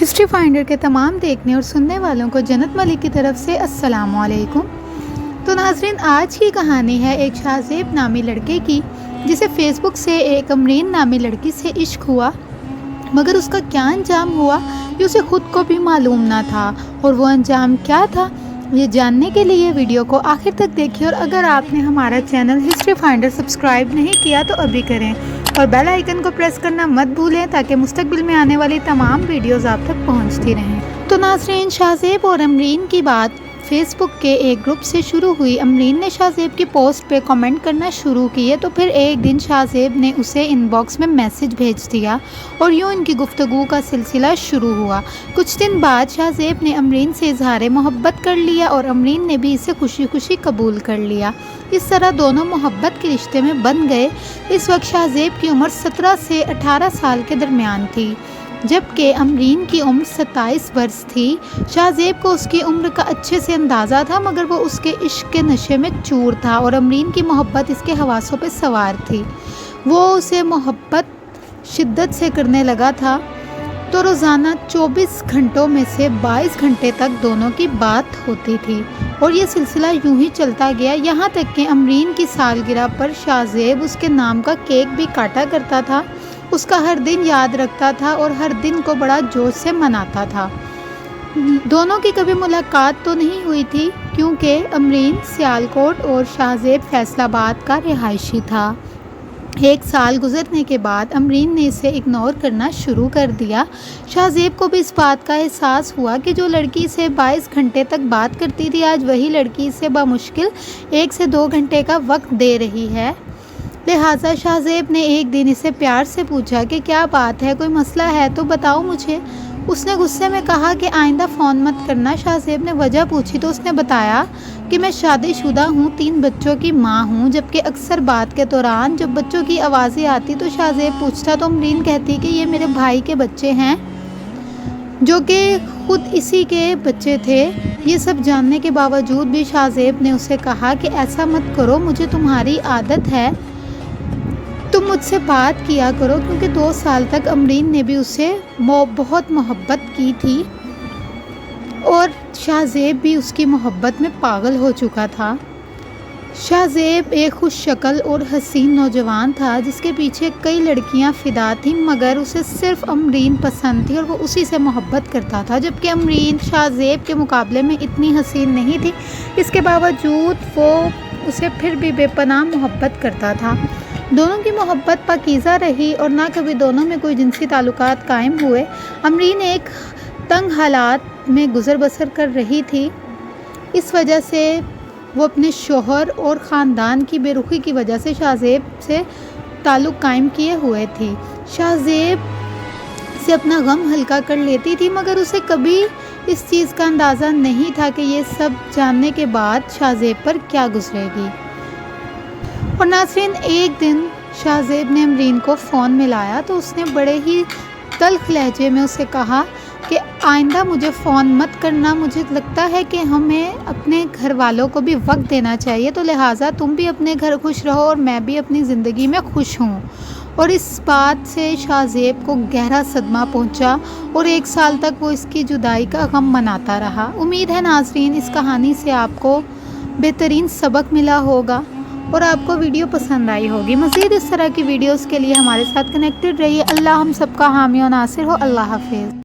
History finder کے تمام دیکھنے اور سننے والوں کو جنت ملک کی طرف سے السلام علیکم۔ تو ناظرین، آج کی کہانی ہے ایک شاہ زیب نامی لڑکے کی جسے فیس بک سے ایک امرین نامی لڑکی سے عشق ہوا، مگر اس کا کیا انجام ہوا یہ اسے خود کو بھی معلوم نہ تھا، اور وہ انجام کیا تھا یہ جاننے کے لیے ویڈیو کو آخر تک دیکھیں، اور اگر آپ نے ہمارا چینل ہسٹری فائنڈر سبسکرائب نہیں کیا تو ابھی کریں اور بیل آئیکن کو پریس کرنا مت بھولیں تاکہ مستقبل میں آنے والی تمام ویڈیوز آپ تک پہنچتی رہیں۔ تو ناظرین، شاہ زیب اور امرین کی بات فیس بک کے ایک گروپ سے شروع ہوئی۔ امرین نے شاہ زیب کی پوسٹ پہ کامنٹ کرنا شروع کیے تو پھر ایک دن شاہ زیب نے اسے ان باکس میں میسج بھیج دیا اور یوں ان کی گفتگو کا سلسلہ شروع ہوا۔ کچھ دن بعد شاہ زیب نے امرین سے اظہار محبت کر لیا اور امرین نے بھی اسے خوشی خوشی قبول کر لیا۔ اس طرح دونوں محبت کے رشتے میں بن گئے۔ اس وقت شاہ زیب کی عمر 17 سے 18 سال کے درمیان تھی، جبکہ امرین کی عمر 27 برس تھی۔ شاہ زیب کو اس کی عمر کا اچھے سے اندازہ تھا، مگر وہ اس کے عشق کے نشے میں چور تھا اور امرین کی محبت اس کے حواسوں پہ سوار تھی۔ وہ اسے محبت شدت سے کرنے لگا تھا تو روزانہ 24 گھنٹوں میں سے 22 گھنٹے تک دونوں کی بات ہوتی تھی، اور یہ سلسلہ یوں ہی چلتا گیا، یہاں تک کہ امرین کی سالگرہ پر شاہ زیب اس کے نام کا کیک بھی کاٹا کرتا تھا، اس کا ہر دن یاد رکھتا تھا اور ہر دن کو بڑا جوش سے مناتا تھا۔ دونوں کی کبھی ملاقات تو نہیں ہوئی تھی کیونکہ امرین سیالکوٹ اور شاہ زیب فیصل آباد کا رہائشی تھا۔ ایک سال گزرنے کے بعد امرین نے اسے اگنور کرنا شروع کر دیا۔ شاہ زیب کو بھی اس بات کا احساس ہوا کہ جو لڑکی سے 22 گھنٹے تک بات کرتی تھی، آج وہی لڑکی اسے بمشکل 1 سے 2 گھنٹے کا وقت دے رہی ہے۔ لہٰذا شاہ زیب نے ایک دن اسے پیار سے پوچھا کہ کیا بات ہے، کوئی مسئلہ ہے تو بتاؤ مجھے۔ اس نے غصے میں کہا کہ آئندہ فون مت کرنا۔ شاہ زیب نے وجہ پوچھی تو اس نے بتایا کہ میں شادی شدہ ہوں، 3 بچوں کی ماں ہوں، جبکہ اکثر بات کے دوران جب بچوں کی آوازیں آتی تو شاہ زیب پوچھتا تو امرین کہتی کہ یہ میرے بھائی کے بچے ہیں، جو کہ خود اسی کے بچے تھے۔ یہ سب جاننے کے باوجود بھی شاہ زیب نے اسے کہا کہ ایسا مت کرو، مجھے تمہاری عادت ہے، تم مجھ سے بات کیا کرو، کیونکہ 2 سال تک امرین نے بھی اسے بہت محبت کی تھی اور شاہ زیب بھی اس کی محبت میں پاگل ہو چکا تھا۔ شاہ زیب ایک خوش شکل اور حسین نوجوان تھا جس کے پیچھے کئی لڑکیاں فدا تھیں، مگر اسے صرف امرین پسند تھی اور وہ اسی سے محبت کرتا تھا، جبکہ امرین شاہ زیب کے مقابلے میں اتنی حسین نہیں تھی۔ اس کے باوجود وہ اسے پھر بھی بے پناہ محبت کرتا تھا۔ دونوں کی محبت پاکیزہ رہی اور نہ کبھی دونوں میں کوئی جنسی تعلقات قائم ہوئے۔ امرین ایک تنگ حالات میں گزر بسر کر رہی تھی، اس وجہ سے وہ اپنے شوہر اور خاندان کی بے رخی کی وجہ سے شاہ زیب سے تعلق قائم کیے ہوئے تھی۔ شاہ زیب سے اپنا غم ہلکا کر لیتی تھی، مگر اسے کبھی اس چیز کا اندازہ نہیں تھا کہ یہ سب جاننے کے بعد شاہ زیب پر کیا گزرے گی۔ اور ناظرین، ایک دن شاہ زیب نے امرین کو فون ملایا تو اس نے بڑے ہی تلخ لہجے میں اسے کہا کہ آئندہ مجھے فون مت کرنا، مجھے لگتا ہے کہ ہمیں اپنے گھر والوں کو بھی وقت دینا چاہیے، تو لہٰذا تم بھی اپنے گھر خوش رہو اور میں بھی اپنی زندگی میں خوش ہوں۔ اور اس بات سے شاہ زیب کو گہرا صدمہ پہنچا اور 1 سال تک وہ اس کی جدائی کا غم مناتا رہا۔ امید ہے ناظرین اس کہانی سے آپ کو بہترین سبق ملا ہوگا اور آپ کو ویڈیو پسند آئی ہوگی۔ مزید اس طرح کی ویڈیوز کے لیے ہمارے ساتھ کنیکٹڈ رہیے۔ اللہ ہم سب کا حامی و ناصر ہو۔ اللہ حافظ۔